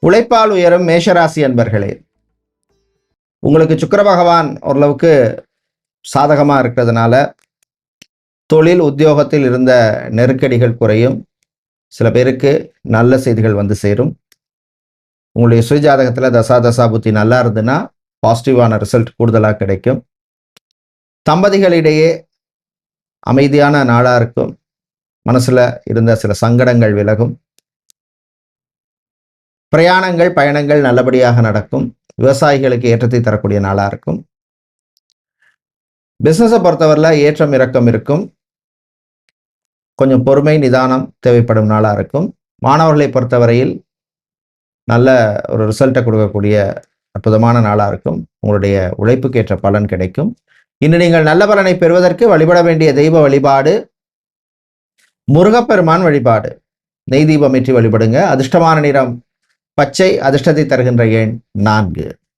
உழைப்பால் உயரும் மேஷராசி அன்பர்களே, உங்களுக்கு சுக்கிர பகவான் ஓரளவுக்கு சாதகமாக இருக்கிறதுனால தொழில் உத்தியோகத்தில் இருந்த நெருக்கடிகள் குறையும். சில பேருக்கு நல்ல செய்திகள் வந்து சேரும். உங்களுடைய சுயஜாதகத்தில் தசா புத்தி நல்லா இருந்துன்னா பாசிட்டிவான ரிசல்ட் கூடுதலாக கிடைக்கும். தம்பதிகளிடையே அமைதியான நாளாக இருக்கும். மனசில் இருந்த சில சங்கடங்கள் விலகும். பிரயாணங்கள் பயணங்கள் நல்லபடியாக நடக்கும். விவசாயிகளுக்கு ஏற்றத்தை தரக்கூடிய நாளாக இருக்கும். பிஸ்னஸை பொறுத்தவரையில் ஏற்றம் இறக்கம் இருக்கும். கொஞ்சம் பொறுமை நிதானம் தேவைப்படும் நாளாக இருக்கும். மாணவர்களை பொறுத்தவரையில் நல்ல ஒரு ரிசல்ட்டை கொடுக்கக்கூடிய அற்புதமான நாளாக இருக்கும். உங்களுடைய உழைப்புக்கு ஏற்ற பலன் கிடைக்கும். இன்று நீங்கள் நல்ல பலனை பெறுவதற்கு வழிபட வேண்டிய தெய்வ வழிபாடு முருகப்பெருமான் வழிபாடு. நெய் தீபம் ஏற்றி வழிபடுங்க. அதிர்ஷ்டமான நிறம் பச்சை. அதிர்ஷ்டத்தை தருகின்ற எண் 4.